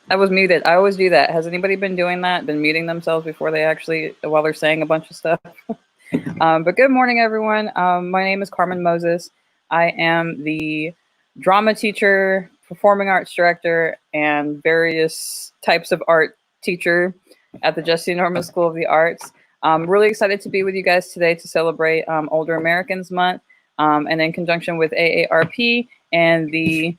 I was muted. I always do that. Has anybody been doing that? Been muting themselves before they actually, while they're saying a bunch of stuff? But good morning, everyone. My name is Carmen Moses. I am the drama teacher, performing arts director, and various types of art teacher at the Jesse Norman School of the Arts. I'm really excited to be with you guys today to celebrate Older Americans Month, and in conjunction with AARP and the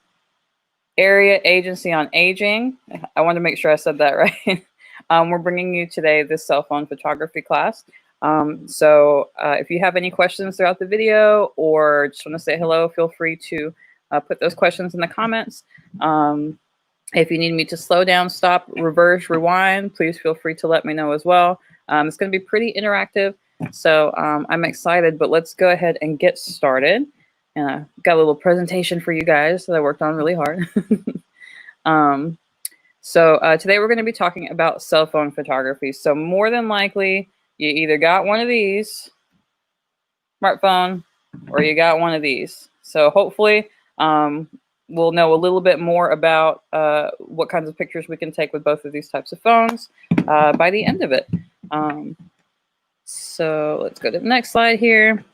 Area Agency on Aging. I want to make sure I said that right. We're bringing you today this cell phone photography class. If you have any questions throughout the video or just want to say hello, feel free to put those questions in the comments. If you need me to slow down, stop, reverse, rewind, please feel free to let me know as well. It's going to be pretty interactive, so I'm excited, but let's go ahead and get started. Got a little presentation for you guys that I worked on really hard. Today we're going to be talking about cell phone photography. So more than likely, you either got one of these, smartphone, or you got one of these. So hopefully we'll know a little bit more about what kinds of pictures we can take with both of these types of phones by the end of it. So let's go to the next slide here.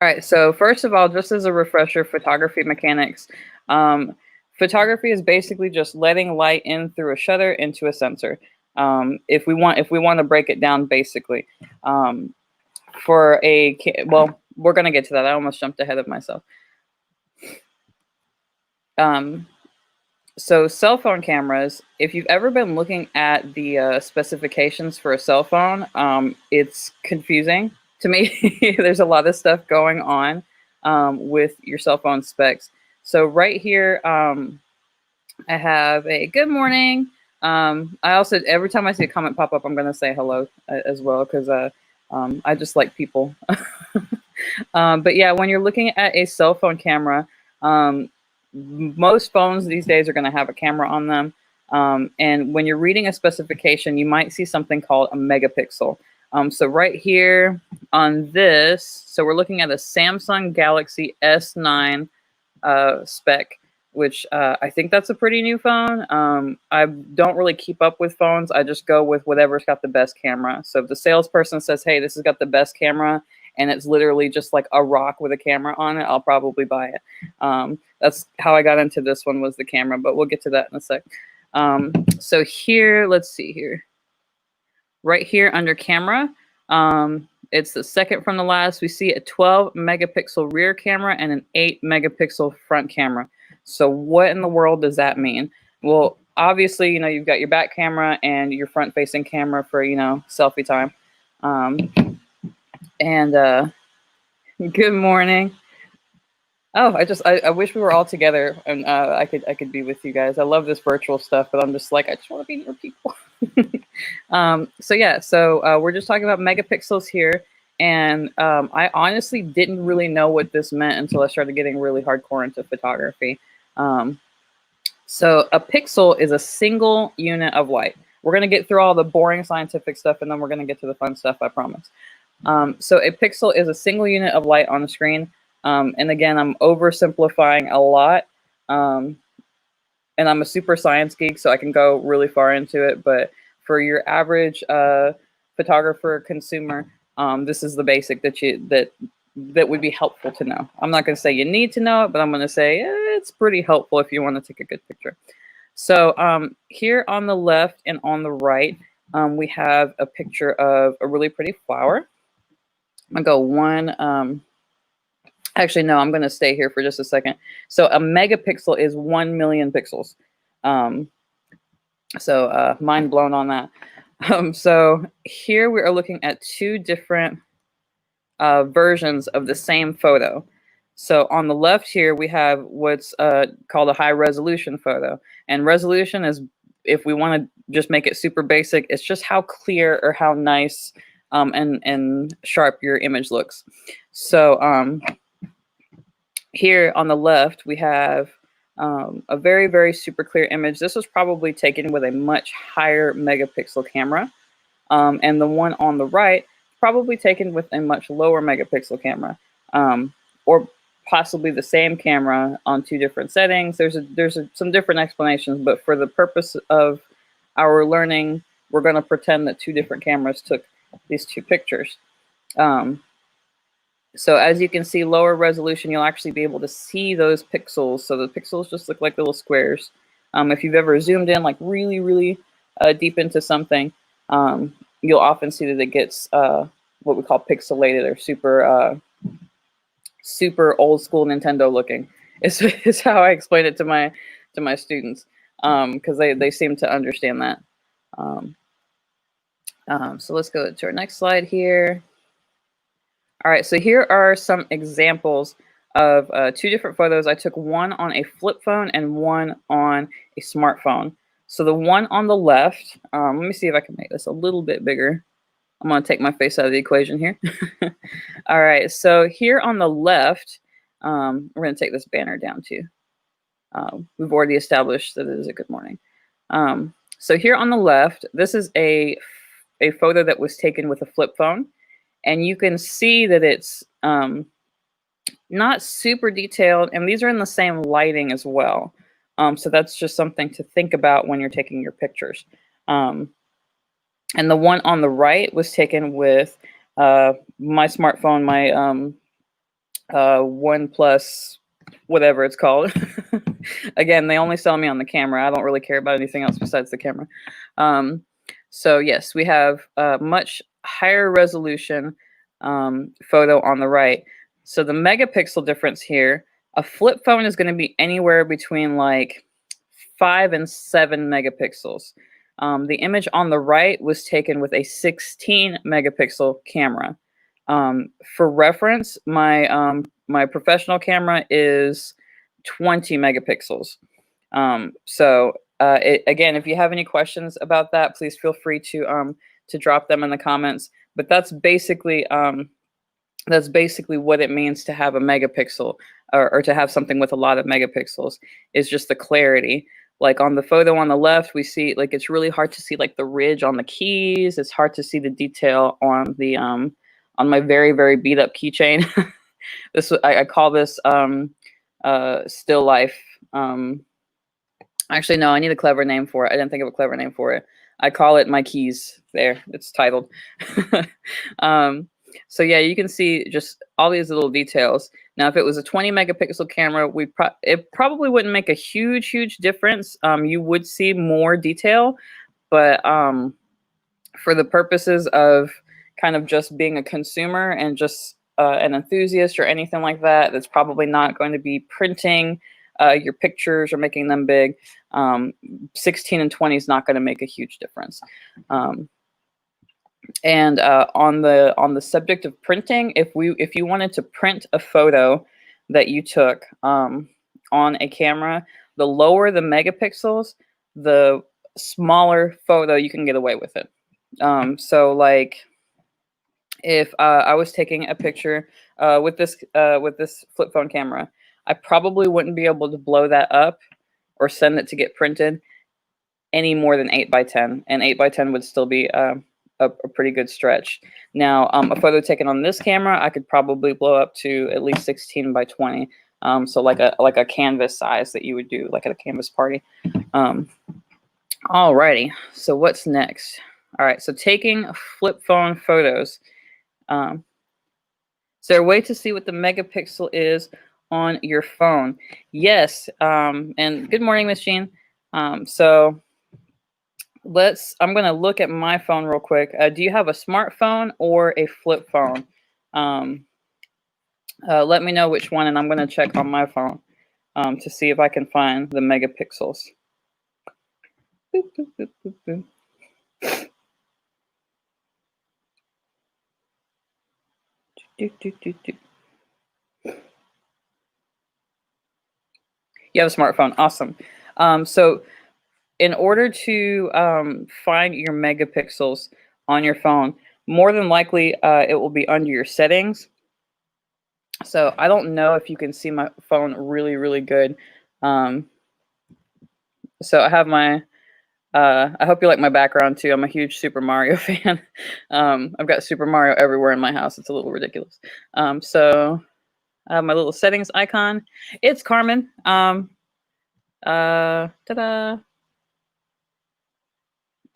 All right, so first of all, just as a refresher, photography mechanics. Photography is basically just letting light in through a shutter into a sensor. If we want to break it down, basically, we're going to get to that. I almost jumped ahead of myself. So cell phone cameras, if you've ever been looking at the specifications for a cell phone, it's confusing to me. There's a lot of stuff going on with your cell phone specs. So right here, I have a good morning. I also, every time I see a comment pop up, I'm going to say hello as well, because I just like people. But yeah, when you're looking at a cell phone camera, most phones these days are going to have a camera on them. And when you're reading a specification, you might see something called a megapixel. So right here on this, so we're looking at a Samsung Galaxy S9 spec, which I think that's a pretty new phone. I don't really keep up with phones. I just go with whatever's got the best camera. So if the salesperson says, hey, this has got the best camera, and it's literally just like a rock with a camera on it, I'll probably buy it. That's how I got into this one, was the camera, but we'll get to that in a sec. So here, let's see here. Right here under camera, it's the second from the last. We see a 12 megapixel rear camera and an 8 megapixel front camera. So what in the world does that mean? Well, obviously, you've got your back camera and your front facing camera for, selfie time. Good morning. Oh, I wish we were all together and I could be with you guys. I love this virtual stuff, but I'm just like, I just want to be near people. So we're just talking about megapixels here. And I honestly didn't really know what this meant until I started getting really hardcore into photography. So a pixel is a single unit of light. We're going to get through all the boring scientific stuff, and then we're going to get to the fun stuff, I promise. So a pixel is a single unit of light on the screen. And again, I'm oversimplifying a lot. And I'm a super science geek, so I can go really far into it. But for your average photographer, consumer, this is the basic that would be helpful to know. I'm not going to say you need to know it, but I'm going to say it's pretty helpful if you want to take a good picture. So here on the left and on the right, we have a picture of a really pretty flower. I'm going to go one. Actually, no, I'm going to stay here for just a second. So a megapixel is 1 million pixels. Mind blown on that. So here we are looking at two different versions of the same photo. So on the left here, we have what's called a high resolution photo. And resolution is, if we want to just make it super basic, it's just how clear or how nice and sharp your image looks. So here on the left, we have a very, very super clear image. This was probably taken with a much higher megapixel camera. And the one on the right, probably taken with a much lower megapixel camera. Or possibly the same camera on two different settings. There's some different explanations, but for the purpose of our learning, we're going to pretend that two different cameras took these two pictures. So as you can see, lower resolution, you'll actually be able to see those pixels. So the pixels just look like little squares. If you've ever zoomed in like really, really deep into something, you'll often see that it gets what we call pixelated or super old school Nintendo looking. Is how I explain it to my students, because they seem to understand that. So let's go to our next slide here. All right, so here are some examples of two different photos. I took one on a flip phone and one on a smartphone. So the one on the left, let me see if I can make this a little bit bigger. I'm going to take my face out of the equation here. All right, so here on the left, we're going to take this banner down too. We've already established that it is a good morning. So here on the left, this is a photo that was taken with a flip phone. And you can see that it's not super detailed, and these are in the same lighting as well. So that's just something to think about when you're taking your pictures. And the one on the right was taken with my smartphone, my OnePlus, whatever it's called. Again, they only sell me on the camera. I don't really care about anything else besides the camera. So yes, we have much higher resolution photo on the right. So the megapixel difference here, a flip phone is going to be anywhere between like 5 and 7 megapixels. The image on the right was taken with a 16 megapixel camera. For reference, my professional camera is 20 megapixels. Again, if you have any questions about that, please feel free to drop them in the comments. But that's basically what it means to have a megapixel, or to have something with a lot of megapixels, is just the clarity. Like on the photo on the left, we see like it's really hard to see like the ridge on the keys. It's hard to see the detail on the on my very, very beat up keychain. I call this still life. Actually, no, I need a clever name for it. I didn't think of a clever name for it. I call it my keys. There, it's titled. So yeah, you can see just all these little details. Now, if it was a 20 megapixel camera, it probably wouldn't make a huge difference. You would see more detail, but for the purposes of kind of just being a consumer and just an enthusiast or anything like that, that's probably not going to be printing your pictures or making them big. 16 and 20 is not going to make a huge difference. And on the subject of printing, if you wanted to print a photo that you took on a camera, the lower the megapixels, the smaller photo you can get away with it. So like if I was taking a picture with this flip phone camera, I probably wouldn't be able to blow that up or send it to get printed any more than 8 by 10, and 8 by 10 would still be a pretty good stretch. Now, a photo taken on this camera, I could probably blow up to at least 16 by 20. So like a canvas size that you would do like at a canvas party. Alrighty, so what's next? All right, so taking flip phone photos. Is there a way to see what the megapixel is on your phone? Yes, and good morning, Miss Jean. So I'm going to look at my phone real quick. Do you have a smartphone or a flip phone? Let me know which one, and I'm going to check on my phone to see if I can find the megapixels. Boop, boop, boop, boop, boop. Do, do, do, do. You have a smartphone. Awesome. So in order to find your megapixels on your phone, more than likely it will be under your settings. So I don't know if you can see my phone really, really good. So I have my, I hope you like my background too. I'm a huge Super Mario fan. I've got Super Mario everywhere in my house. It's a little ridiculous. So my little settings icon. It's Carmen. Ta-da.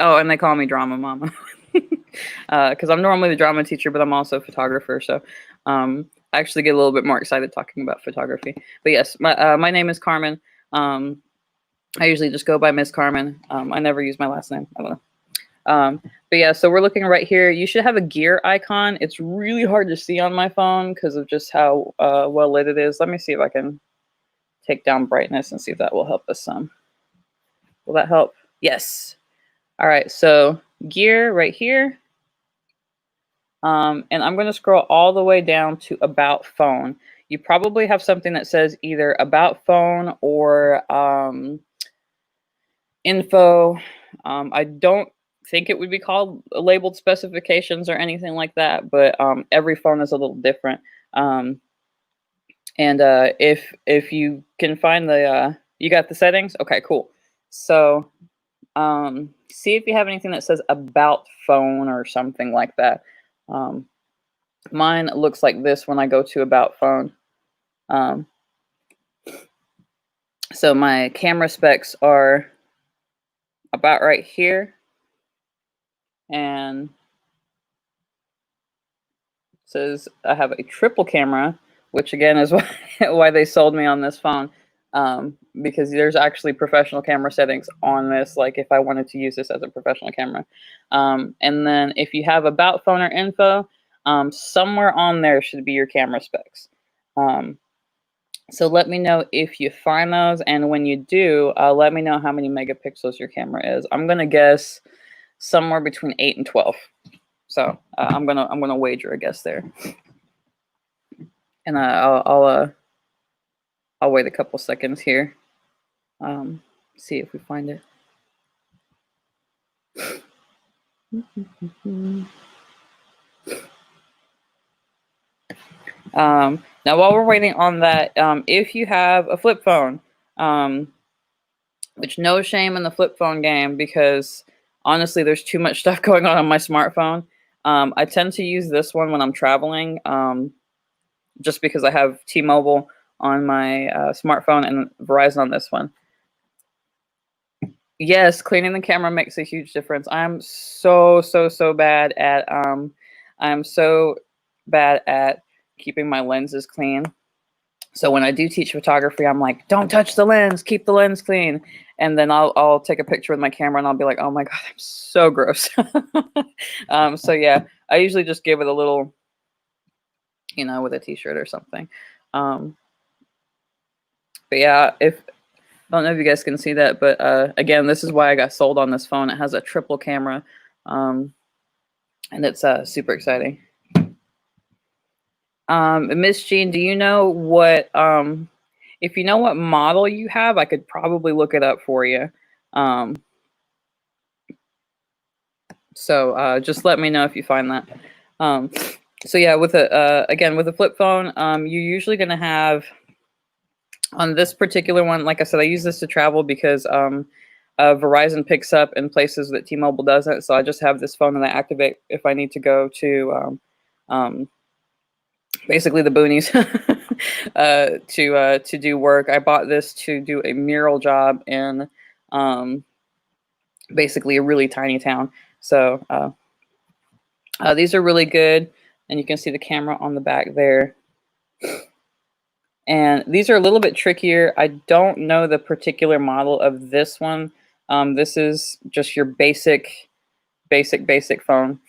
Oh, and they call me Drama Mama. Because I'm normally the drama teacher, but I'm also a photographer. So I actually get a little bit more excited talking about photography. But yes, my name is Carmen. I usually just go by Miss Carmen. I never use my last name. I don't know. But yeah, so we're looking right here. You should have a gear icon. It's really hard to see on my phone because of just how well lit it is. Let me see if I can take down brightness and see if that will help us some. Will that help? Yes. All right, so gear right here. And I'm going to scroll all the way down to About Phone. You probably have something that says either About Phone or Info. I don't think it would be called labeled specifications or anything like that, but every phone is a little different. And if you can find the you got the settings, okay, cool. So see if you have anything that says About Phone or something like that. Mine looks like this when I go to About Phone. So my camera specs are about right here, and it says I have a triple camera, which again is why they sold me on this phone, because there's actually professional camera settings on this, like if I wanted to use this as a professional camera. And then if you have About Phone or Info, somewhere on there should be your camera specs. So let me know if you find those, and when you do, let me know how many megapixels your camera is. I'm gonna guess somewhere between 8 and 12. So I'm gonna wager a guess there, and I'll wait a couple seconds here, see if we find it. Now, while we're waiting on that, if you have a flip phone, which no shame in the flip phone game, because honestly, there's too much stuff going on my smartphone. I tend to use this one when I'm traveling, just because I have T-Mobile on my smartphone and Verizon on this one. Yes, cleaning the camera makes a huge difference. I'm so bad at I'm so bad at keeping my lenses clean. So when I do teach photography, I'm like, don't touch the lens, keep the lens clean. And then I'll take a picture with my camera and I'll be like, oh my God, I'm so gross. So yeah, I usually just give it a little, you know, with a t-shirt or something. But yeah, I don't know if you guys can see that, but again, this is why I got sold on this phone. It has a triple camera, and it's super exciting. Miss Jean, do you know what, if you know what model you have, I could probably look it up for you. So just let me know if you find that. So yeah, with again, with a flip phone, you're usually going to have, on this particular one, like I said, I use this to travel because Verizon picks up in places that T-Mobile doesn't. So I just have this phone that I activate if I need to go to basically the boonies to do work. I bought this to do a mural job in basically a really tiny town. So these are really good, and you can see the camera on the back there. And these are a little bit trickier. I don't know the particular model of this one. This is just your basic phone.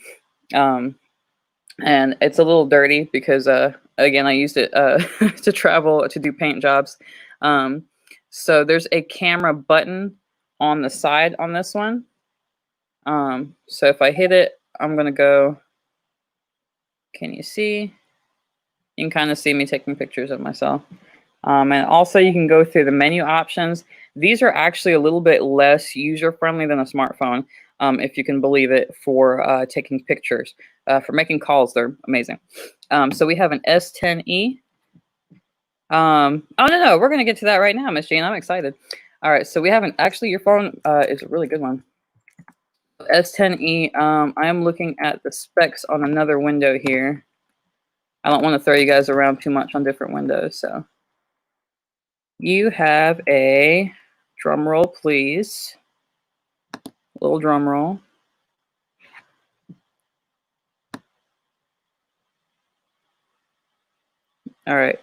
And it's a little dirty because, again, I used it to travel, to do paint jobs. So there's a camera button on the side on this one. So if I hit it, I'm going to go, can you see? You can kind of see me taking pictures of myself. And also you can go through the menu options. These are actually a little bit less user-friendly than a smartphone, if you can believe it, for taking pictures. For making calls, they're amazing. So we have an S10e. Oh, no, we're going to get to that right now, Miss Jean. I'm excited. All right, so we have actually your phone is a really good one. S10e, I am looking at the specs on another window here. I don't want to throw you guys around too much on different windows. So you have a drum roll, please. Little drum roll. All right.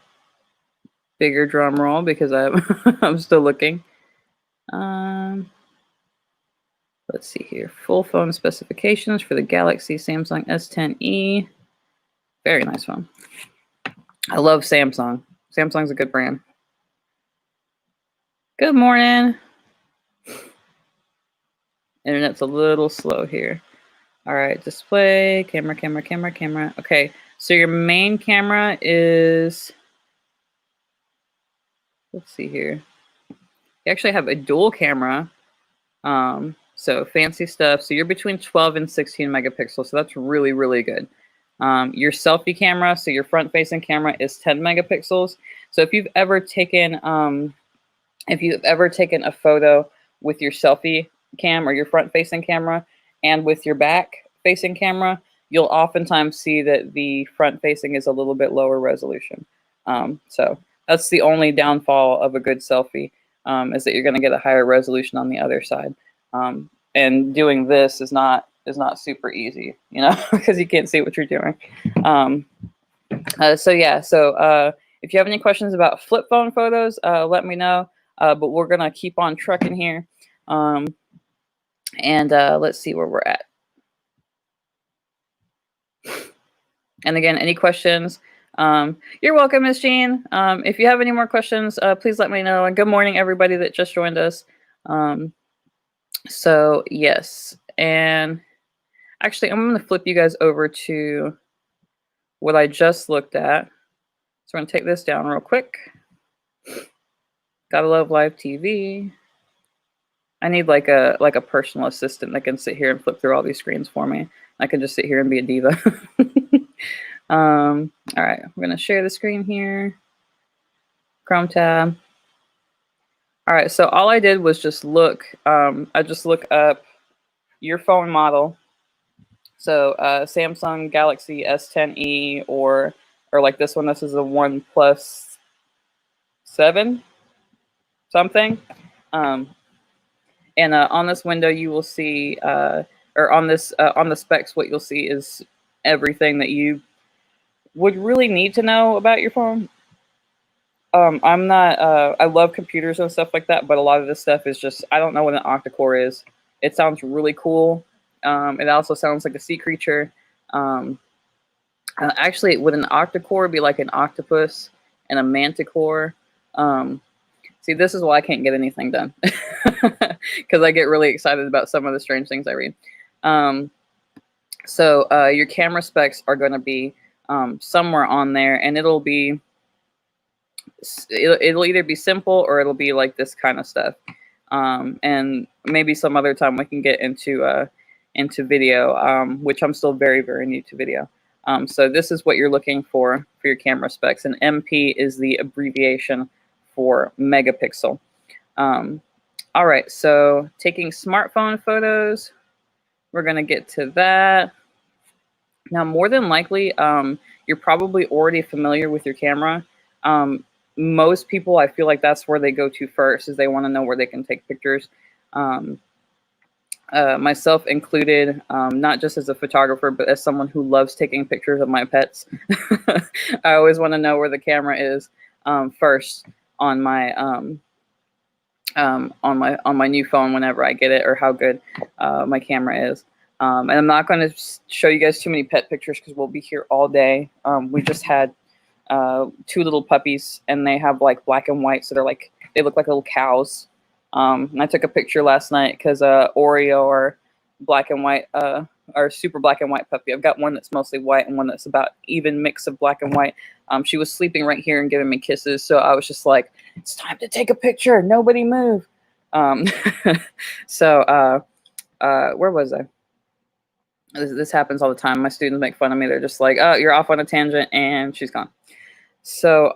Bigger drum roll because I'm still looking. Let's see here. Full phone specifications for the Galaxy Samsung S10e. Very nice phone. I love Samsung. Samsung's a good brand. Good morning. Internet's a little slow here. All right, display, camera, camera, camera, camera. Okay, so your main camera is, let's see here. You actually have a dual camera. So fancy stuff. So you're between 12 and 16 megapixels. So that's really, really good. Your selfie camera, so your front-facing camera is 10 megapixels. So if you've ever taken a photo with your selfie cam or your front-facing camera and with your back-facing camera, you'll oftentimes see that the front-facing is a little bit lower resolution. So that's the only downfall of a good selfie, is that you're going to get a higher resolution on the other side. And doing this is not super easy, you know, because you can't see what you're doing. So if you have any questions about flip phone photos, let me know. But we're gonna keep on trucking here, and let's see where we're at. And again, any questions? You're welcome, Ms. Jean. If you have any more questions, please let me know. And good morning, everybody that just joined us. So yes, and actually, I'm going to flip you guys over to what I just looked at. So we're going to take this down real quick. Gotta love live TV. I need like a personal assistant that can sit here and flip through all these screens for me. I can just sit here and be a diva. All right, I'm going to share the screen here. Chrome tab. All right, so all I did was just look. I just look up your phone model. So Samsung Galaxy S10e or like this one. This is a OnePlus 7 something. And on this window, you will see, or on the specs, what you'll see is everything that you would really need to know about your phone. I'm not. I love computers and stuff like that, but a lot of this stuff is just I don't know what an octa-core is. It sounds really cool. It also sounds like a sea creature. Actually, would an octa-core be like an octopus and a manticore? See, this is why I can't get anything done, because I get really excited about some of the strange things I read. So your camera specs are going to be somewhere on there, and it'll either be simple or it'll be like this kind of stuff. And maybe some other time we can get into video, which I'm still very, very new to video. So this is what you're looking for your camera specs, and MP is the abbreviation for megapixel. All right, so taking smartphone photos, we're going to get to that. Now, more than likely, you're probably already familiar with your camera. Most people, I feel like that's where they go to first, is they want to know where they can take pictures. Myself included, not just as a photographer, but as someone who loves taking pictures of my pets. I always want to know where the camera is first on my new phone whenever I get it, or how good my camera is. And I'm not going to show you guys too many pet pictures because we'll be here all day. We just had 2 little puppies, and they have like black and white, so they look like little cows. And I took a picture last night because Oreo are black and white, or super black and white puppy. I've got one that's mostly white and one that's about even mix of black and white. She was sleeping right here and giving me kisses, so I was just like, it's time to take a picture. Nobody move. So where was I? This happens all the time. My students make fun of me. They're just like, oh, you're off on a tangent, and she's gone. So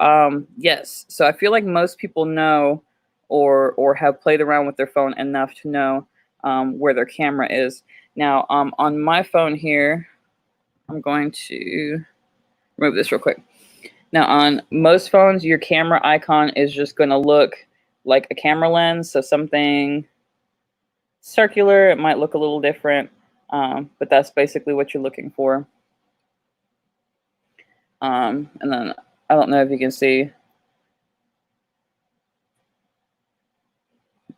yes, so I feel like most people know or have played around with their phone enough to know where their camera is. Now, on my phone here, we're remove this real quick. Now on most phones, your camera icon is just going to look like a camera lens. So something circular, it might look a little different, but that's basically what you're looking for. And then I don't know if you can see,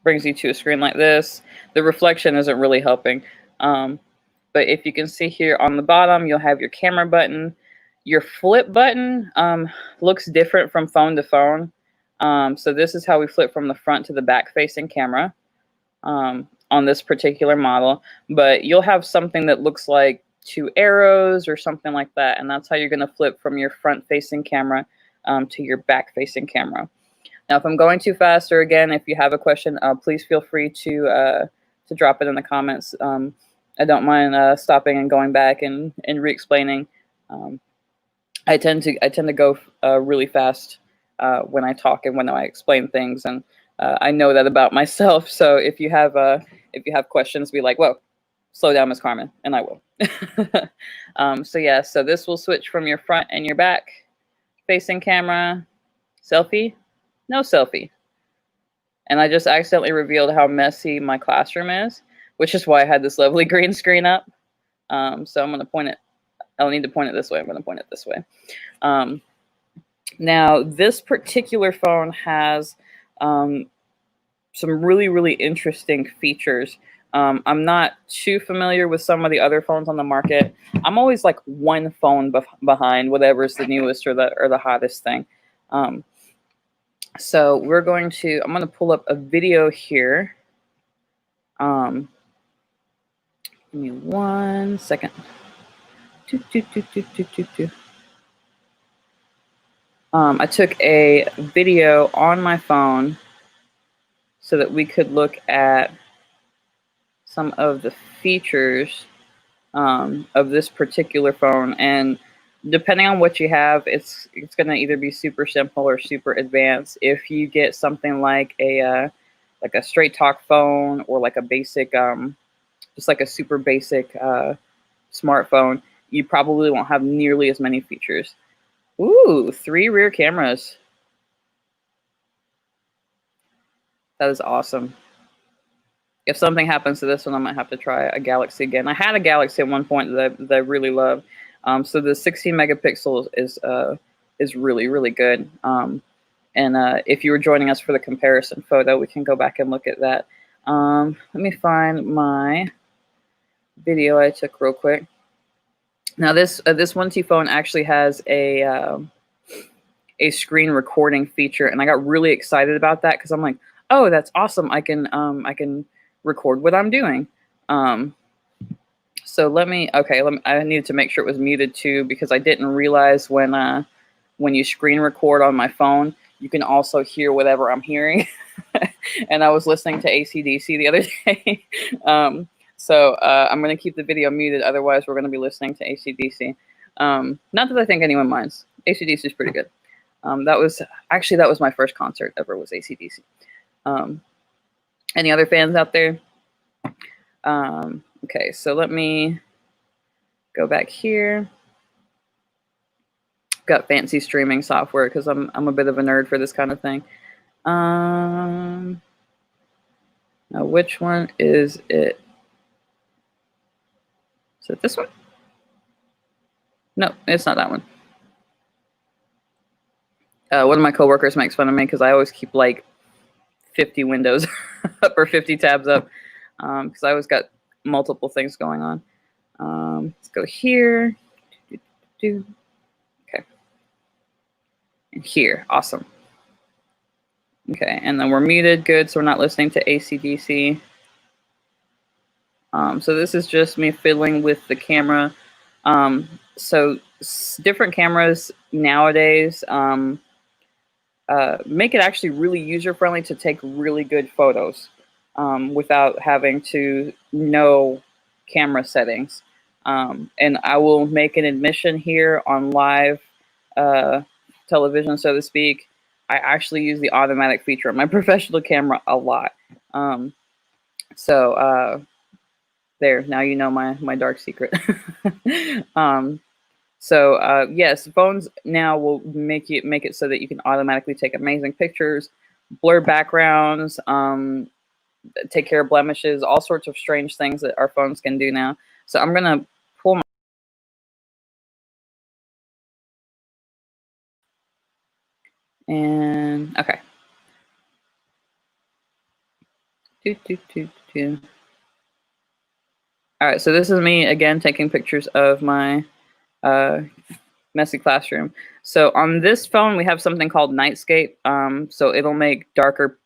brings you to a screen like this. The reflection isn't really helping. But if you can see here on the bottom, you'll have your camera button. Your flip button looks different from phone to phone. So this is how we flip from the front to the back facing camera on this particular model. But you'll have something that looks like 2 arrows or something like that. And that's how you're going to flip from your front facing camera to your back facing camera. Now, if I'm going too fast, or again, if you have a question, please feel free to drop it in the comments. I don't mind stopping and going back and re-explaining. I tend to go really fast when I talk and when I explain things, and I know that about myself. So if you have questions, be like, "Whoa, slow down, Miss Carmen," and I will. So yeah, so this will switch from your front and your back facing camera. Selfie, no selfie. And I just accidentally revealed how messy my classroom is, which is why I had this lovely green screen up. So I'm going to point it. I don't need to point it this way. I'm going to point it this way. Now, this particular phone has some really, really interesting features. I'm not too familiar with some of the other phones on the market. I'm always like one phone behind whatever's the newest or the hottest thing. So I'm going to pull up a video here. Give me 1 second. I took a video on my phone so that we could look at some of the features of this particular phone. And depending on what you have, it's going to either be super simple or super advanced. If you get something like a straight talk phone, or like a basic, just like a super basic smartphone, you probably won't have nearly as many features. Ooh, 3 rear cameras. That is awesome. If something happens to this one, I might have to try a Galaxy again. I had a Galaxy at one point that I really loved. So the 16 megapixels is really, really good. And if you were joining us for the comparison photo, we can go back and look at that. Let me find my video I took real quick. Now this 1T phone actually has a screen recording feature, and I got really excited about that because I'm like, oh, that's awesome! I can record what I'm doing. So I needed to make sure it was muted too, because I didn't realize when you screen record on my phone, you can also hear whatever I'm hearing. And I was listening to AC/DC the other day. So I'm going to keep the video muted. Otherwise, we're going to be listening to AC/DC. Not that I think anyone minds. AC/DC is pretty good. That was my first concert ever, was AC/DC. Any other fans out there? Okay, so let me go back here. Got fancy streaming software because I'm a bit of a nerd for this kind of thing. Now, which one is it? Is it this one? No, it's not that one. One of my coworkers makes fun of me because I always keep like 50 windows up or 50 tabs up because I always got multiple things going on. Let's go here. Okay. And here. Awesome. Okay, and then we're muted. Good, so we're not listening to AC/DC. So this is just me fiddling with the camera. So different cameras nowadays make it actually really user-friendly to take really good photos without having to know camera settings. And I will make an admission here on live television, so to speak. I actually use the automatic feature on my professional camera a lot. There, now you know my dark secret. So yes, phones now will make it so that you can automatically take amazing pictures, blur backgrounds, take care of blemishes, all sorts of strange things that our phones can do now. So I'm gonna pull my and okay. Do, do, do, do. All right, so this is me again taking pictures of my messy classroom. So on this phone, we have something called Nightscape. So it'll make darker,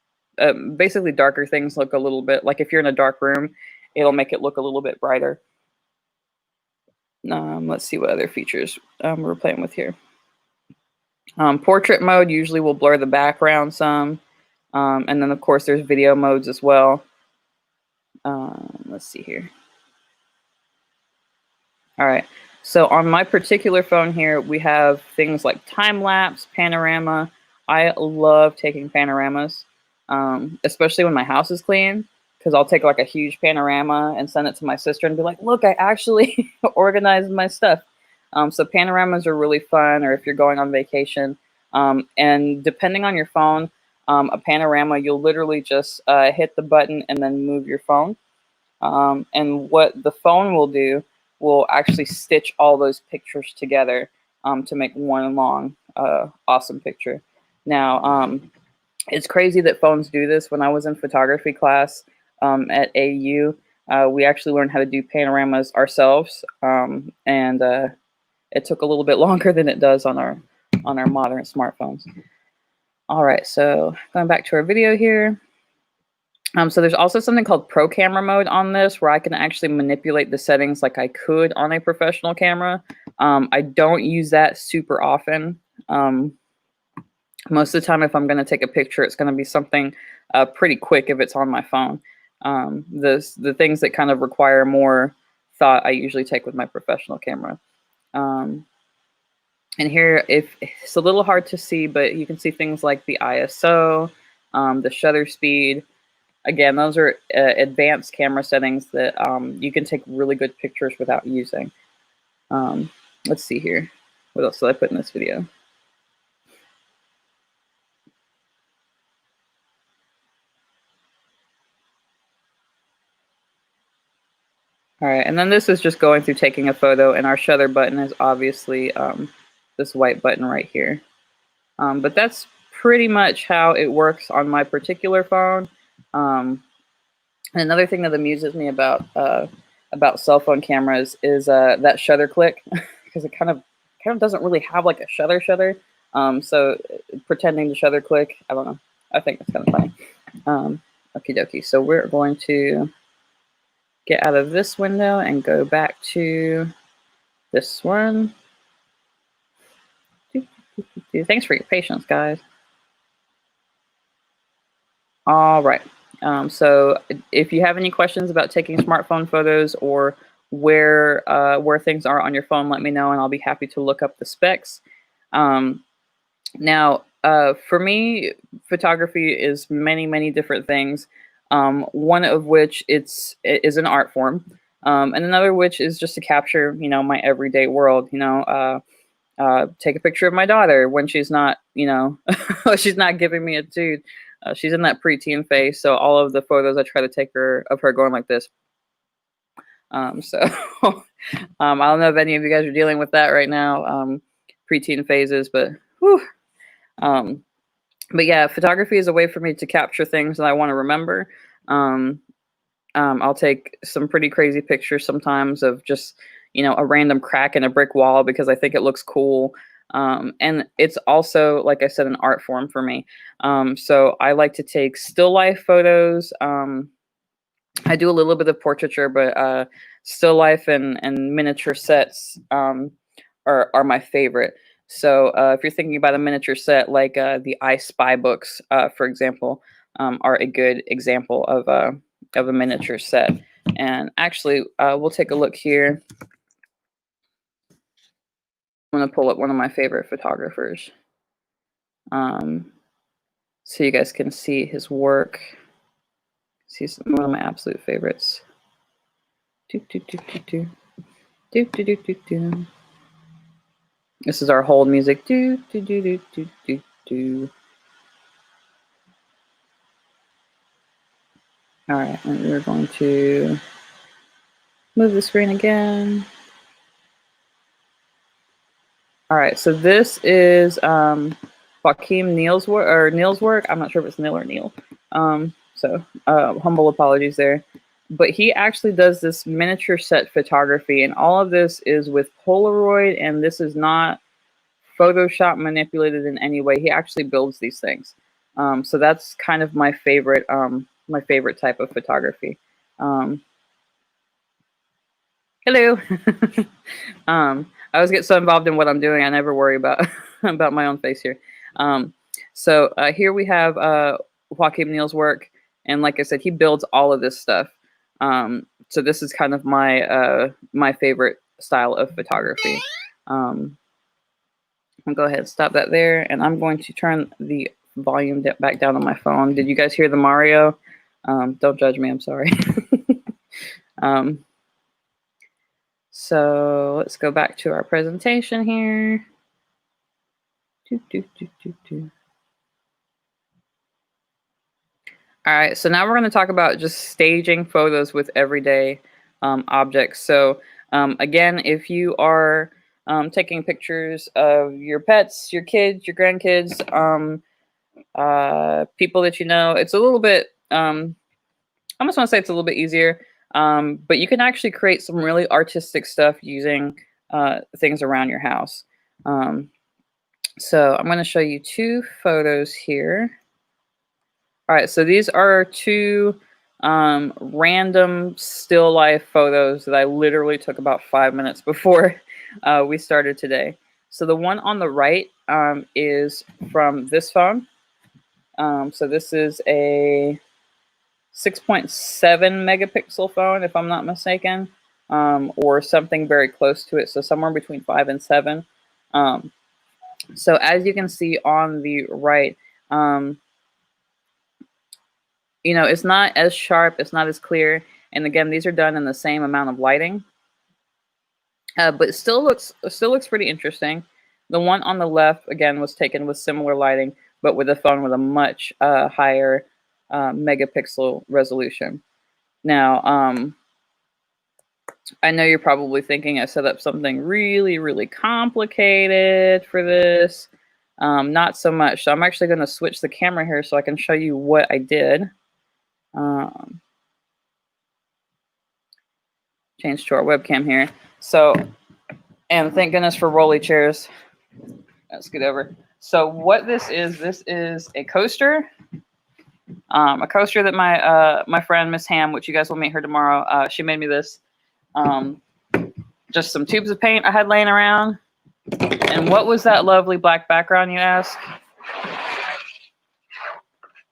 basically darker things look a little bit like if you're in a dark room, it'll make it look a little bit brighter. Let's see what other features we're playing with here. Portrait mode usually will blur the background some. And then of course there's video modes as well. Let's see here. All right. So on my particular phone here, we have things like time lapse, panorama. I love taking panoramas, especially when my house is clean, because I'll take like a huge panorama and send it to my sister and be like, look, I actually organized my stuff. So panoramas are really fun, or if you're going on vacation. And depending on your phone, a panorama, you'll literally just hit the button and then move your phone. And what the phone will do will actually stitch all those pictures together to make one long, awesome picture. Now, it's crazy that phones do this. When I was in photography class at AU, we actually learned how to do panoramas ourselves, and it took a little bit longer than it does on our modern smartphones. All right, so going back to our video here. So there's also something called Pro Camera mode on this, where I can actually manipulate the settings like I could on a professional camera. I don't use that super often. Most of the time, if I'm going to take a picture, it's going to be something pretty quick if it's on my phone. The things that kind of require more thought, I usually take with my professional camera. And here, if it's a little hard to see, but you can see things like the ISO, the shutter speed. Again, those are advanced camera settings that you can take really good pictures without using. Let's see here. What else did I put in this video? All right, and then this is just going through taking a photo, and our shutter button is obviously this white button right here. But that's pretty much how it works on my particular phone. And another thing that amuses me about cell phone cameras is that shutter click, because it kind of doesn't really have like a shutter. So pretending to shutter click, I don't know. I think it's kind of funny. Okie dokie. So we're going to get out of this window and go back to this one. Thanks for your patience, guys. All right. So if you have any questions about taking smartphone photos or where things are on your phone, let me know and I'll be happy to look up the specs. Now, for me, photography is many different things. One of which is an art form, and another which is just to capture, my everyday world. Take a picture of my daughter when she's not, she's not giving me a dude. She's in that preteen phase, so all of the photos I try to take of her going like this. So I don't know if any of you guys are dealing with that right now, preteen phases, but whew. But yeah, photography is a way for me to capture things that I want to remember. I'll take some pretty crazy pictures sometimes of just, a random crack in a brick wall because I think it looks cool. And it's also, like I said, an art form for me. So I like to take still life photos. I do a little bit of portraiture, but still life and miniature sets are my favorite. So if you're thinking about a miniature set, like the I Spy books, for example, are a good example of a miniature set. And actually, we'll take a look here. I'm going to pull up one of my favorite photographers, so you guys can see his work. He's one of my absolute favorites. Do, do, do, do, do. Do, do, do, do, do. This is our hold music. Do, do, do, do, do, do, do. All right, and we're going to move the screen again. All right, so this is Joaquin Neal's work. I'm not sure if it's Neil or Neil. So humble apologies there. But he actually does this miniature set photography, and all of this is with Polaroid, and this is not Photoshop manipulated in any way. He actually builds these things. So that's kind of my favorite type of photography. Hello. I always get so involved in what I'm doing, I never worry about about my own face here. So here we have Joaquin Neal's work, and like I said, he builds all of this stuff. So this is kind of my my favorite style of photography. I'll go ahead and stop that there, and I'm going to turn the volume back down on my phone. Did you guys hear the Mario? Don't judge me, I'm sorry. So let's go back to our presentation here. All right, so now we're going to talk about just staging photos with everyday objects. So again, if you are taking pictures of your pets, your kids, your grandkids, people that you know, it's a little bit, I almost want to say it's a little bit easier, but you can actually create some really artistic stuff using things around your house. So I'm going to show you two photos here. All right, so these are two random still life photos that I literally took about 5 minutes before we started today. So the one on the right is from this phone. So this is a 6.7 megapixel phone, if I'm not mistaken, or something very close to it. So somewhere between 5 and 7. So as you can see on the right, you know, it's not as sharp, it's not as clear. And again, these are done in the same amount of lighting, but it still looks pretty interesting. The one on the left, again, was taken with similar lighting, but with a phone with a much higher megapixel resolution. Now, I know you're probably thinking I set up something really, really complicated for this. Not so much. So I'm actually going to switch the camera here so I can show you what I did. Change to our webcam here. So, and thank goodness for rolly chairs. Let's get over. So what this is a coaster. A coaster that my friend Miss Ham, which you guys will meet her tomorrow, she made me this. Just some tubes of paint I had laying around. And what was that lovely black background, you ask?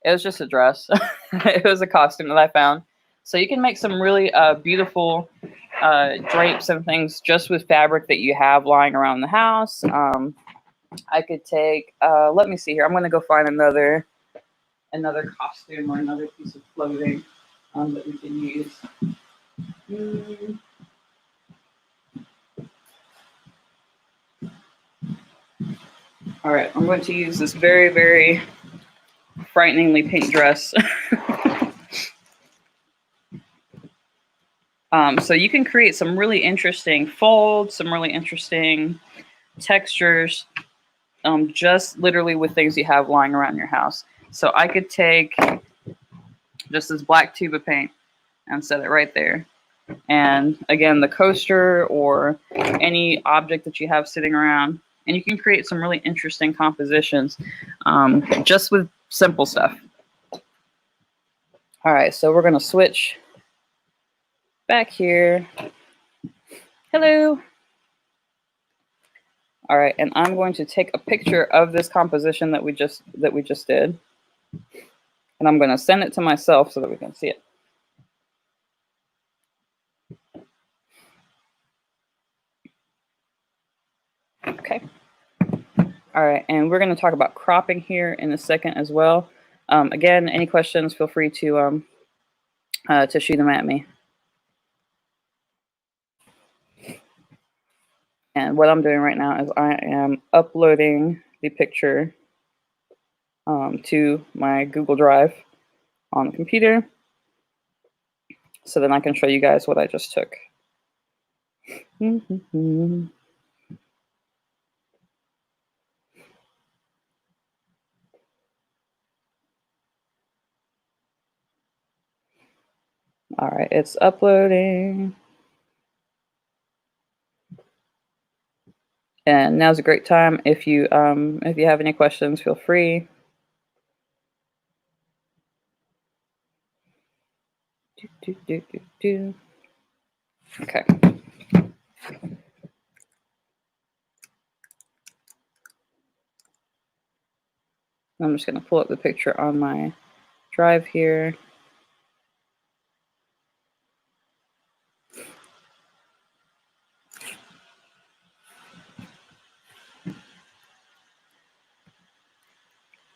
It was just a dress. It was a costume that I found. So you can make some really beautiful drapes and things just with fabric that you have lying around the house. I could take, let me see here. I'm going to go find another costume or another piece of clothing that we can use. All right, I'm going to use this very, very frighteningly pink dress. So you can create some really interesting folds, some really interesting textures, just literally with things you have lying around your house. So I could take just this black tube of paint and set it right there. And again, the coaster or any object that you have sitting around, and you can create some really interesting compositions just with simple stuff. All right, so we're going to switch back here. Hello. All right, and I'm going to take a picture of this composition that we just did, and I'm going to send it to myself so that we can see it. Okay. All right, and we're going to talk about cropping here in a second as well. Again, any questions, feel free to shoot them at me. And what I'm doing right now is I am uploading the picture to my Google Drive on the computer, so then I can show you guys what I just took. All right, it's uploading. And now's a great time. If you have any questions, feel free. Okay. I'm just going to pull up the picture on my drive here.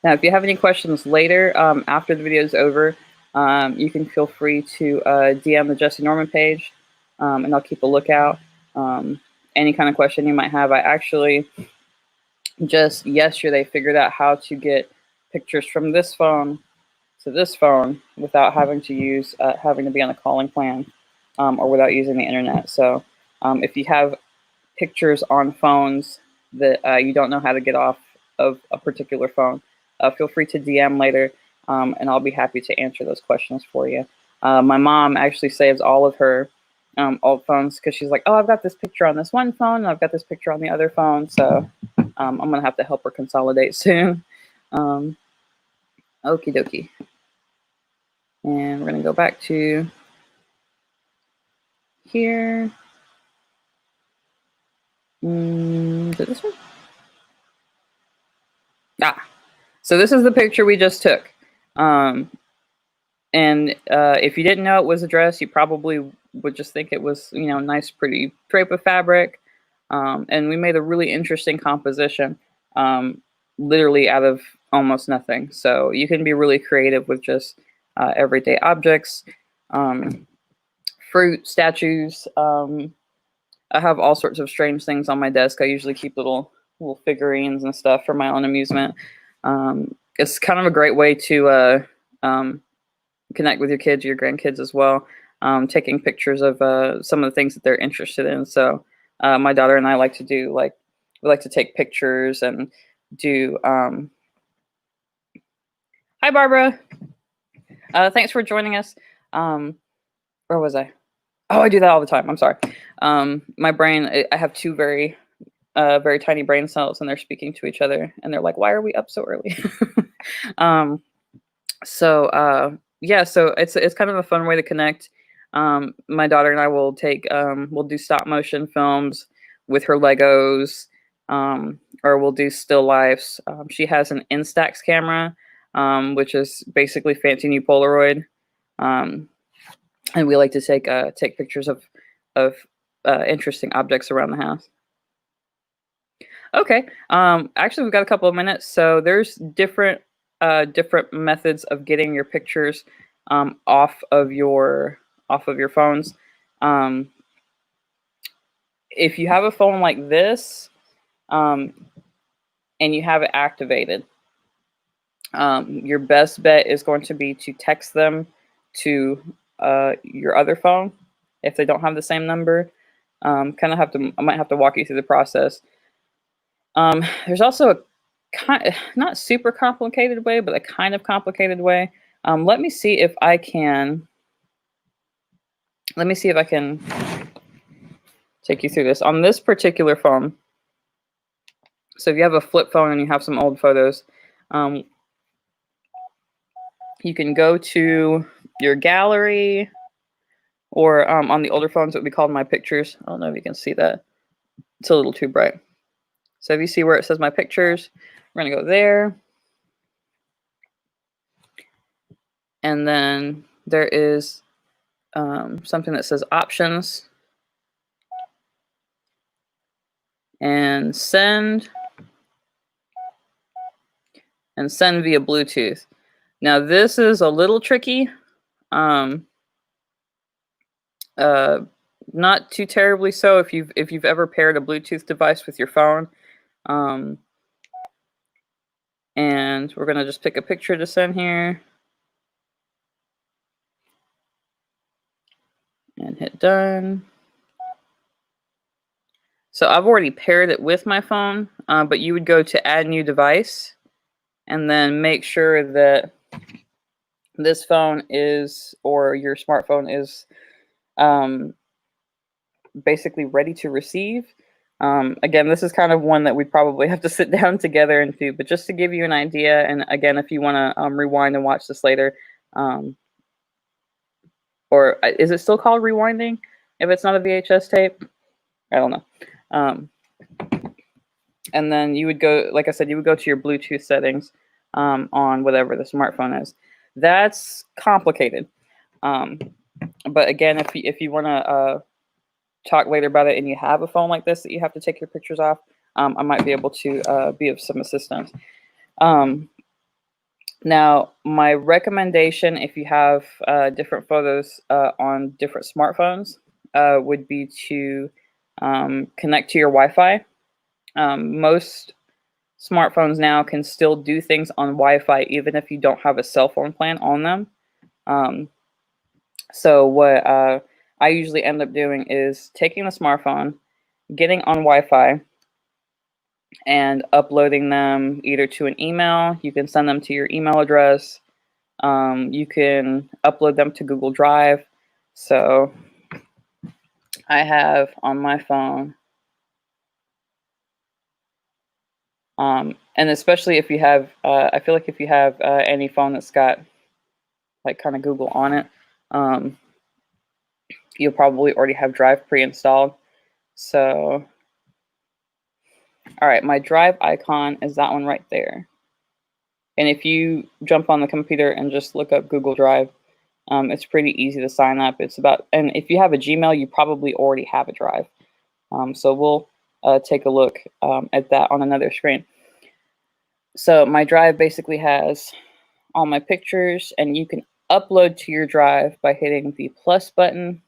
Now, if you have any questions later, after the video is over, you can feel free to DM the Jesse Norman page, and I'll keep a lookout. Any kind of question you might have. I actually just yesterday figured out how to get pictures from this phone to this phone without having to use having to be on a calling plan, or without using the internet. So if you have pictures on phones that you don't know how to get off of a particular phone, feel free to DM later, and I'll be happy to answer those questions for you. My mom actually saves all of her old phones because she's like, oh, I've got this picture on this one phone, and I've got this picture on the other phone, so I'm going to have to help her consolidate soon. Okie dokie. And we're going to go back to here. Is it this one? So this is the picture we just took. And if you didn't know it was a dress, you probably would just think it was, you know, nice, pretty drape of fabric. And we made a really interesting composition, literally out of almost nothing. So you can be really creative with just everyday objects, fruit, statues. I have all sorts of strange things on my desk. I usually keep little figurines and stuff for my own amusement. It's kind of a great way to connect with your kids, your grandkids as well, taking pictures of some of the things that they're interested in. So my daughter and I like to do, we like to take pictures and do, hi, Barbara. Thanks for joining us. Where was I? Oh, I do that all the time. I'm sorry. My brain, I have two very tiny brain cells, and they're speaking to each other, and they're like, why are we up so early? Yeah, so it's kind of a fun way to connect. My daughter and I will we'll do stop motion films with her Legos, or we'll do still lifes. She has an Instax camera, which is basically fancy new Polaroid. And we like to take pictures of interesting objects around the house. Okay. Actually, we've got a couple of minutes. So there's different methods of getting your pictures off of your phones. If you have a phone like this, and you have it activated, your best bet is going to be to text them to your other phone if they don't have the same number. I might have to walk you through the process. There's also a not super complicated way, but a kind of complicated way. Let me see if I can take you through this on this particular phone. So if you have a flip phone and you have some old photos, you can go to your gallery, or on the older phones, it would be called My Pictures. I don't know if you can see that. It's a little too bright. So if you see where it says My Pictures, we're going to go there. And then there is something that says Options. And send via Bluetooth. Now this is a little tricky, Not too terribly so if you've ever paired a Bluetooth device with your phone. And we're gonna just pick a picture to send here and hit done. So I've already paired it with my phone, but you would go to add new device and then make sure that this phone is, or your smartphone is, basically ready to receive. Again, this is kind of one that we probably have to sit down together and do, but just to give you an idea, and again, if you want to rewind and watch this later, or is it still called rewinding if it's not a VHS tape? I don't know. And then you would go, like I said, you would go to your Bluetooth settings on whatever the smartphone is. That's complicated. But again, if you want to talk later about it and you have a phone like this that you have to take your pictures off, I might be able to be of some assistance. Now, my recommendation, if you have different photos on different smartphones, would be to connect to your Wi-Fi. Most smartphones now can still do things on Wi-Fi even if you don't have a cell phone plan on them. So what I usually end up doing is taking the smartphone, getting on Wi-Fi, and uploading them either to an email. You can send them to your email address. You can upload them to Google Drive. So I have on my phone, and especially if you have, I feel like if you have any phone that's got like kind of Google on it, you'll probably already have Drive pre-installed. So, all right, my Drive icon is that one right there. And if you jump on the computer and just look up Google Drive, it's pretty easy to sign up. It's about, and if you have a Gmail, you probably already have a Drive. So we'll take a look at that on another screen. So my Drive basically has all my pictures, and you can upload to your Drive by hitting the plus button.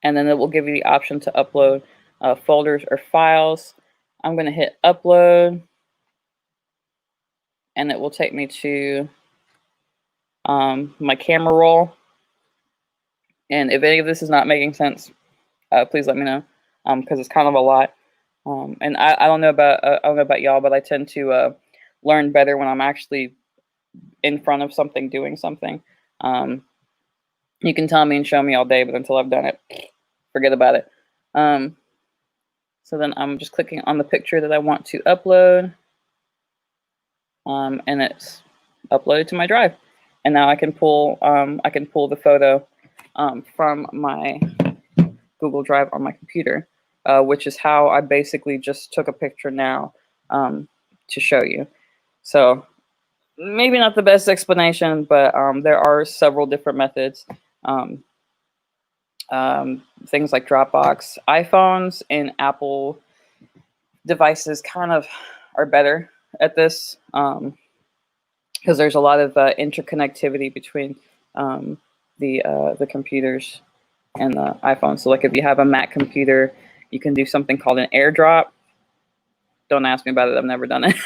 And then it will give you the option to upload folders or files. I'm going to hit upload, and it will take me to my camera roll. And if any of this is not making sense, please let me know, because it's kind of a lot. And I don't know about y'all, but I tend to learn better when I'm actually in front of something doing something. You can tell me and show me all day, but until I've done it, forget about it. So then I'm just clicking on the picture that I want to upload, and it's uploaded to my Drive. And now I can pull the photo from my Google Drive on my computer, which is how I basically just took a picture now to show you. So maybe not the best explanation, but there are several different methods. Things like Dropbox, iPhones, and Apple devices kind of are better at this because there's a lot of interconnectivity between the computers and the iPhone. So like if you have a Mac computer, you can do something called an AirDrop. Don't ask me about it. I've never done it.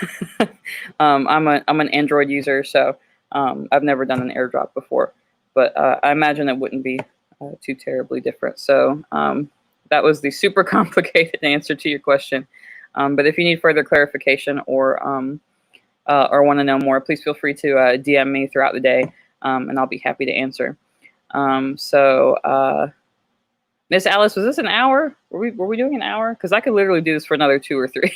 I'm an Android user, so I've never done an AirDrop before. But I imagine it wouldn't be too terribly different. So that was the super complicated answer to your question. But if you need further clarification or want to know more, please feel free to DM me throughout the day, and I'll be happy to answer. So Miss Alice, was this an hour? Were we doing an hour? Because I could literally do this for another 2 or 3.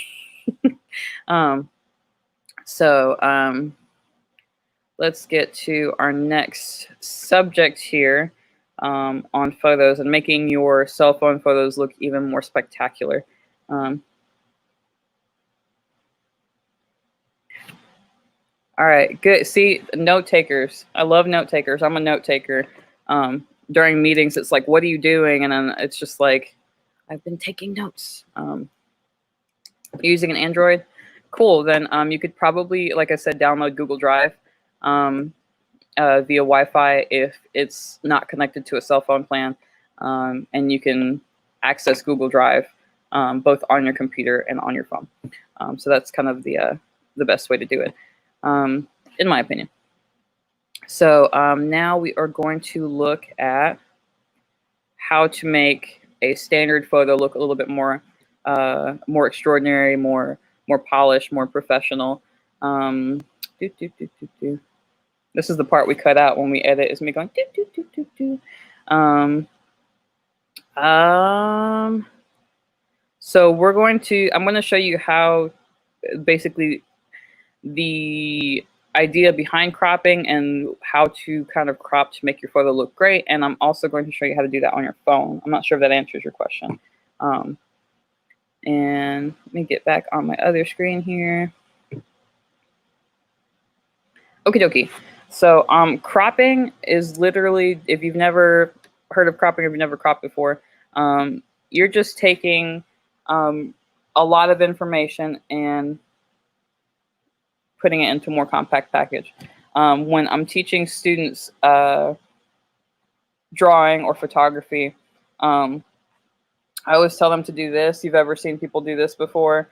Let's get to our next subject here on photos and making your cell phone photos look even more spectacular. All right, good. See, note takers. I love note takers. I'm a note taker. During meetings, it's like, what are you doing? And then it's just like, I've been taking notes. Using an Android, cool. Then you could probably, like I said, download Google Drive. via Wi-Fi if it's not connected to a cell phone plan, and you can access Google Drive both on your computer and on your phone. So that's kind of the best way to do it, in my opinion. So now we are going to look at how to make a standard photo look a little bit more extraordinary, more polished, more professional. This is the part we cut out when we edit, is me going so I'm going to show you how basically the idea behind cropping and how to kind of crop to make your photo look great. And I'm also going to show you how to do that on your phone. I'm not sure if that answers your question. And let me get back on my other screen here. Okie dokie. So cropping is literally, if you've never heard of cropping or if you've never cropped before, you're just taking a lot of information and putting it into a more compact package. When I'm teaching students drawing or photography, I always tell them to do this. You've ever seen people do this before?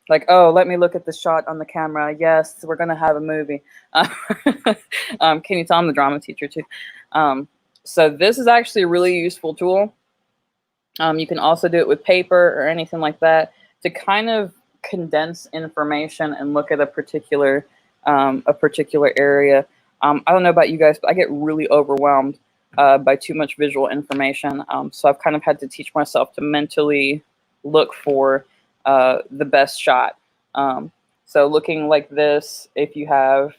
Like, oh, let me look at the shot on the camera. Yes, we're going to have a movie. Can you tell I'm the drama teacher too? So this is actually a really useful tool. You can also do it with paper or anything like that to kind of condense information and look at a particular area. I don't know about you guys, but I get really overwhelmed by too much visual information. So I've kind of had to teach myself to mentally look for the best shot. So looking like this, if you have,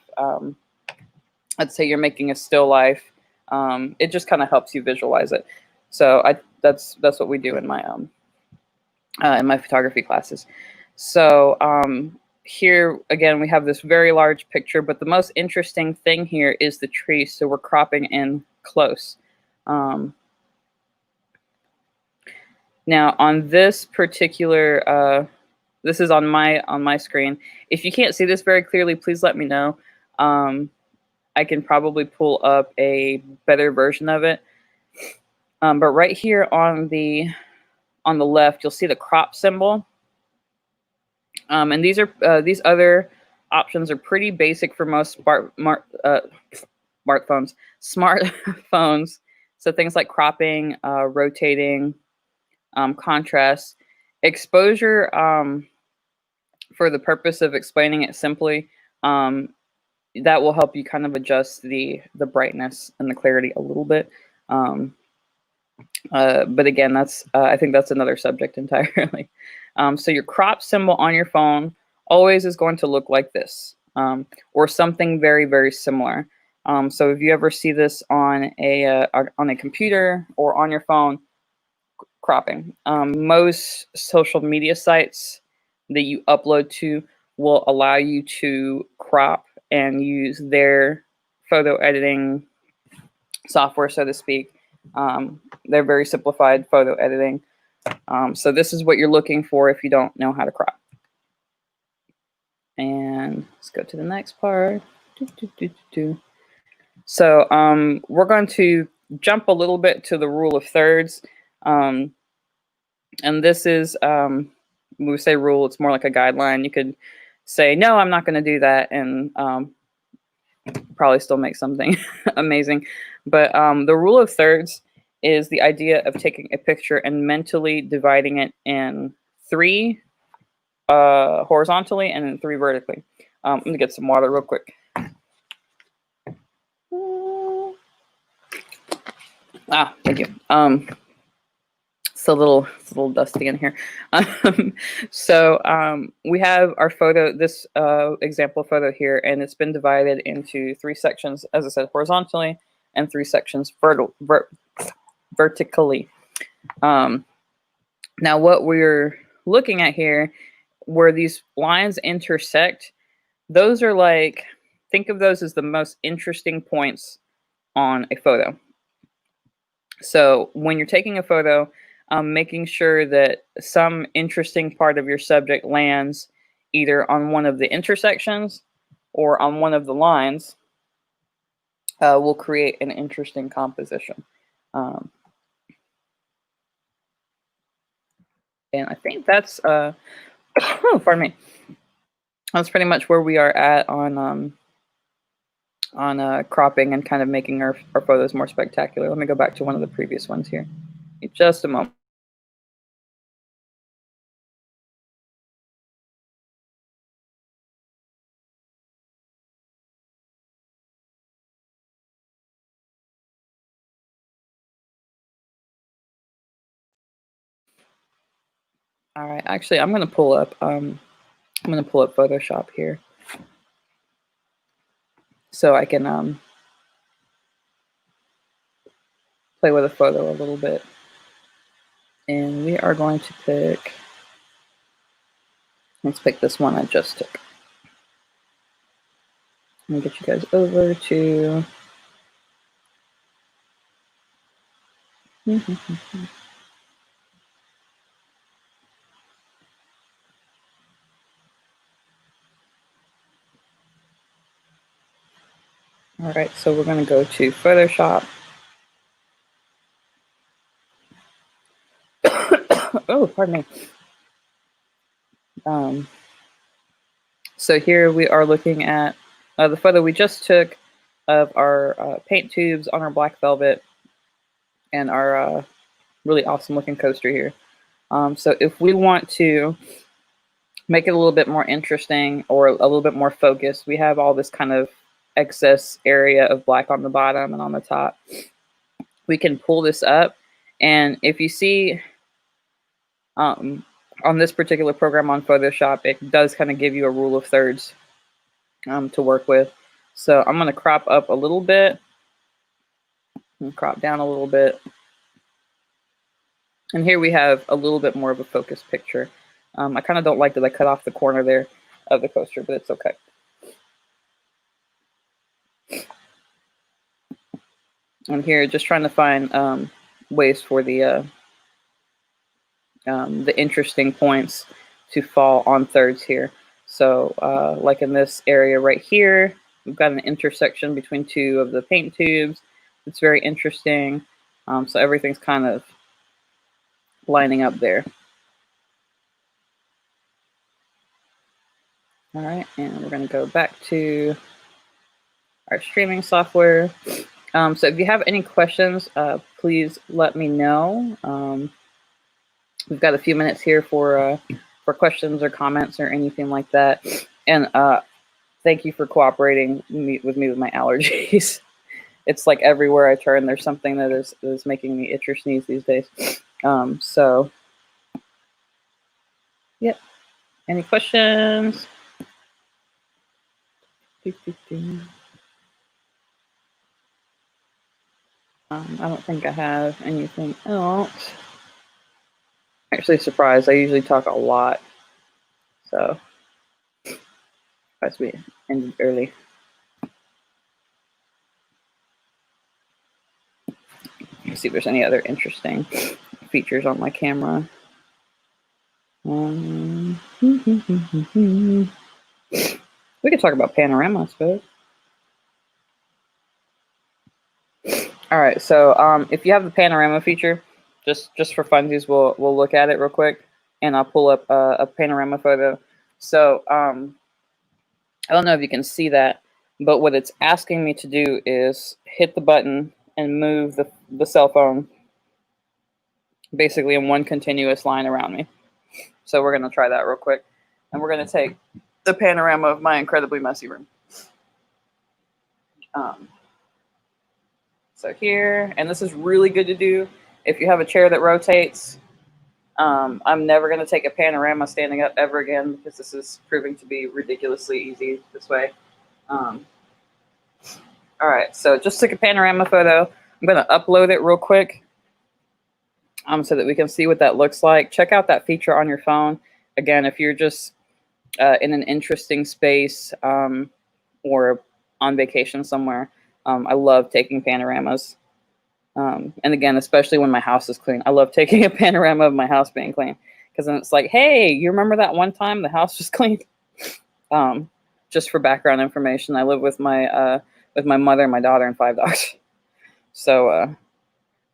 let's say you're making a still life, it just kind of helps you visualize it. So that's what we do in my photography classes. So here again we have this very large picture, but the most interesting thing here is the tree. So we're cropping in close. Now on this particular, this is on my screen. If you can't see this very clearly, please let me know. I can probably pull up a better version of it. But right here on the left, you'll see the crop symbol. And these other options are pretty basic for most smartphones. So things like cropping, rotating, contrast, exposure. For the purpose of explaining it simply, that will help you kind of adjust the brightness and the clarity a little bit. But again, I think that's another subject entirely. So your crop symbol on your phone always is going to look like this, or something very, very similar. So if you ever see this on a computer or on your phone, cropping. Most social media sites that you upload to will allow you to crop and use their photo editing software, so to speak. They're very simplified photo editing. So this is what you're looking for if you don't know how to crop. And let's go to the next part. So we're going to jump a little bit to the rule of thirds. And this is, when we say rule, it's more like a guideline. You could say, no, I'm not going to do that, and probably still make something amazing. But the rule of thirds is the idea of taking a picture and mentally dividing it in 3 horizontally and then 3 vertically. I'm going to get some water real quick. Thank you. It's a little dusty in here. So we have our photo, this example photo here, and it's been divided into 3 sections, as I said, horizontally, and 3 sections vertically. Now what we're looking at here, where these lines intersect, those are like, think of those as the most interesting points on a photo. So when you're taking a photo, making sure that some interesting part of your subject lands either on one of the intersections or on one of the lines will create an interesting composition. And I think that's, pardon me, that's pretty much where we are at on cropping and kind of making our photos more spectacular. Let me go back to one of the previous ones here in just a moment. All right, actually, I'm gonna pull up Photoshop here so I can play with a photo a little bit. And we are going to pick, let's pick this one I just took. Let me get you guys over to all right, so we're going to go to Photoshop. Oh, pardon me. So here we are looking at the photo we just took of our paint tubes on our black velvet and our really awesome looking coaster here. So if we want to make it a little bit more interesting or a little bit more focused, we have all this kind of excess area of black on the bottom and on the top. We can pull this up, and if you see on this particular program on Photoshop, it does kind of give you a rule of thirds to work with. So I'm going to crop up a little bit and crop down a little bit. And here we have a little bit more of a focused picture. I kind of don't like that I cut off the corner there of the coaster, but it's okay. I'm here just trying to find ways for the interesting points to fall on thirds here. So like in this area right here, we've got an intersection between two of the paint tubes. It's very interesting. So everything's kind of lining up there. All right, and we're going to go back to our streaming software. So if you have any questions, please let me know. We've got a few minutes here for questions or comments or anything like that. And thank you for cooperating with me with my allergies. It's like everywhere I turn, there's something that is making me itch or sneeze these days. So, yep. Any questions? I don't think I have anything else. Actually surprised. I usually talk a lot. So, we ended early. Let's see if there's any other interesting features on my camera. We could talk about Panorama, I suppose. All right, so if you have the Panorama feature, just for funsies, we'll look at it real quick, and I'll pull up a Panorama photo. So I don't know if you can see that, but what it's asking me to do is hit the button and move the cell phone basically in one continuous line around me. So we're going to try that real quick, and we're going to take the panorama of my incredibly messy room. So here, and this is really good to do if you have a chair that rotates. I'm never going to take a panorama standing up ever again because this is proving to be ridiculously easy this way. All right, so just took a panorama photo. I'm going to upload it real quick so that we can see what that looks like. Check out that feature on your phone. Again, if you're just in an interesting space or on vacation somewhere, I love taking panoramas. And again, especially when my house is clean, I love taking a panorama of my house being clean, because then it's like, hey, you remember that one time the house was clean? Just for background information, I live with my with my mother, my daughter, and 5 dogs. So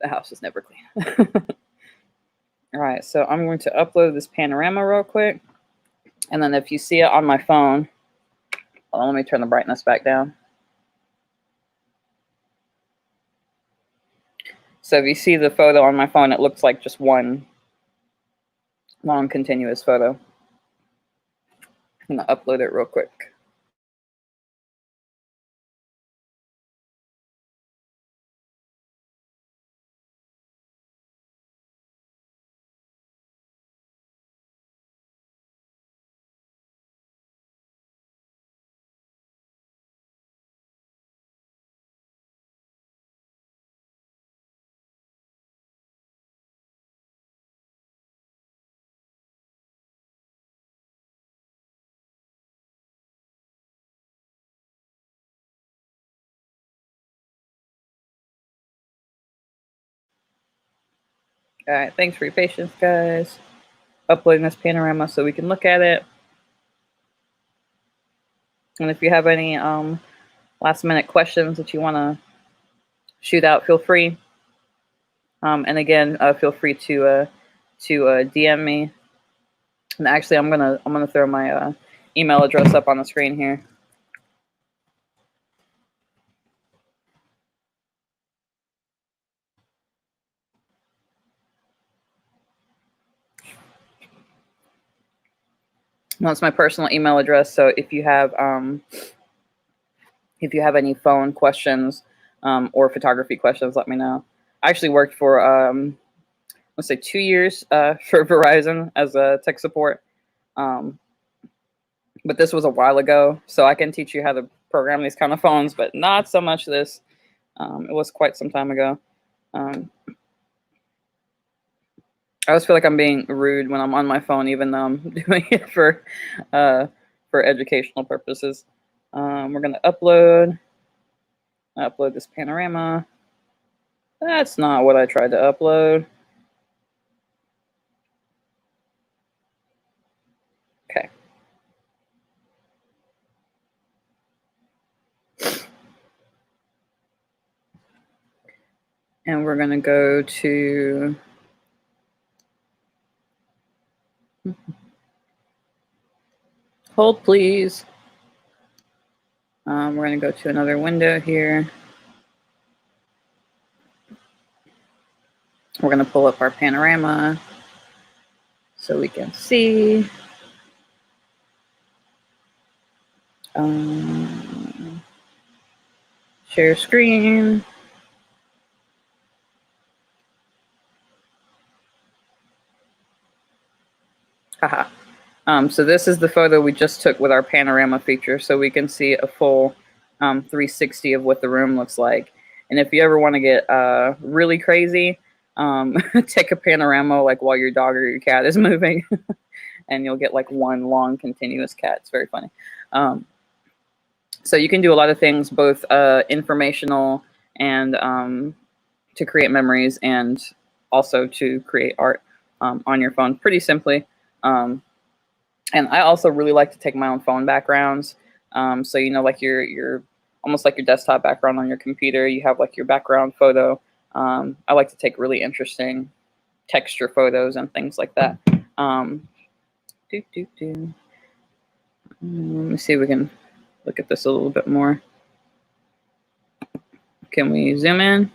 the house is never clean. All right, so I'm going to upload this panorama real quick. And then if you see it on my phone, hold on, let me turn the brightness back down. So if you see the photo on my phone, it looks like just one long continuous photo. I'm going to upload it real quick. All right, thanks for your patience, guys. Uploading this panorama so we can look at it. And if you have any last minute questions that you want to shoot out, feel free. And again, feel free to DM me. And actually, I'm gonna throw my email address up on the screen here. Well, it's my personal email address. So if you have any phone questions or photography questions, let me know. I actually worked for let's say 2 years for Verizon as a tech support. But this was a while ago, so I can teach you how to program these kind of phones, but not so much this. It was quite some time ago. I always feel like I'm being rude when I'm on my phone, even though I'm doing it for educational purposes. We're gonna upload this panorama. That's not what I tried to upload. Okay. And we're gonna go to hold, please. We're going to go to another window here. We're going to pull up our panorama so we can see. Share screen. Haha. So this is the photo we just took with our panorama feature, so we can see a full 360 of what the room looks like. And if you ever want to get really crazy, take a panorama like while your dog or your cat is moving, and you'll get like one long continuous cat. It's very funny. So you can do a lot of things, both informational and to create memories, and also to create art on your phone pretty simply. And I also really like to take my own phone backgrounds. So, you know, like your almost like your desktop background on your computer, you have like your background photo. I like to take really interesting texture photos and things like that. Let me see if we can look at this a little bit more. Can we zoom in?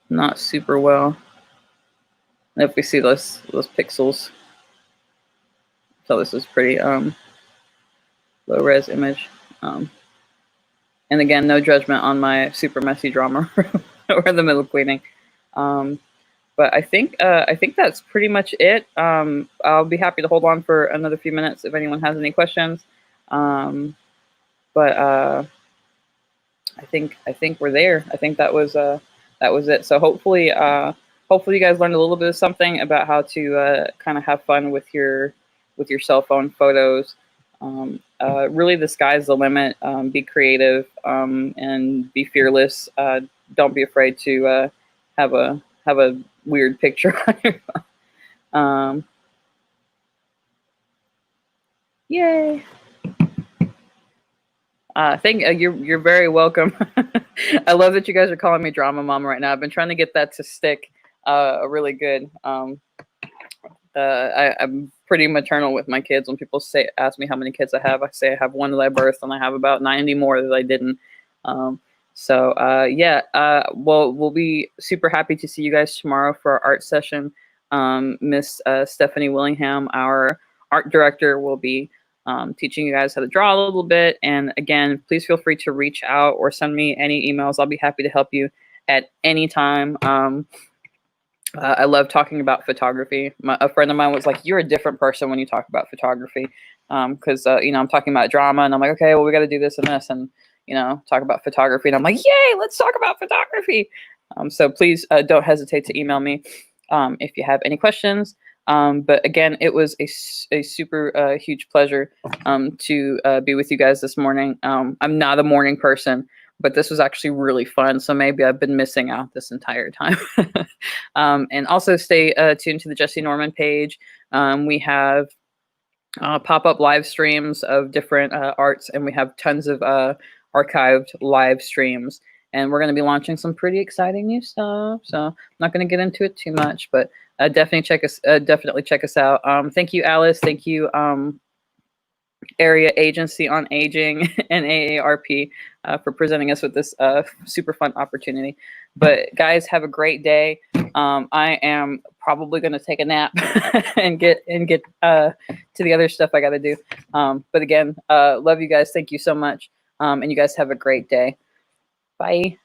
Not super well. If we see those pixels. So this is pretty low res image. And again, no judgment on my super messy drama or the middle cleaning. But I think that's pretty much it. I'll be happy to hold on for another few minutes if anyone has any questions. But I think we're there. I think that was it. So hopefully you guys learned a little bit of something about how to kind of have fun with your cell phone photos. Really, the sky's the limit. Be creative and be fearless. Don't be afraid to have a weird picture on your phone. Yay! You're very welcome. I love that you guys are calling me drama mom right now. I've been trying to get that to stick really good. I'm pretty maternal with my kids. When people ask me how many kids I have, I say I have one that I birthed, and I have about 90 more that I didn't. Well, we'll be super happy to see you guys tomorrow for our art session. Miss Stephanie Willingham, our art director, will be teaching you guys how to draw a little bit. And again, please feel free to reach out or send me any emails. I'll be happy to help you at any time. I love talking about photography. A friend of mine was like, "You're a different person when you talk about photography," because I'm talking about drama, and I'm like, "Okay, well, we got to do this and this, and talk about photography." And I'm like, "Yay, let's talk about photography!" So please don't hesitate to email me if you have any questions. But again, it was a super huge pleasure to be with you guys this morning. I'm not a morning person, but this was actually really fun. So maybe I've been missing out this entire time. And also stay tuned to the Jesse Norman page. We have pop-up live streams of different arts, and we have tons of archived live streams. And we're going to be launching some pretty exciting new stuff. So I'm not going to get into it too much, but definitely check us out. Thank you, Alice. Thank you, Area Agency on Aging and AARP for presenting us with this super fun opportunity. But guys, have a great day. I am probably going to take a nap and get to the other stuff I got to do. But again, love you guys. Thank you so much. And you guys have a great day. Bye.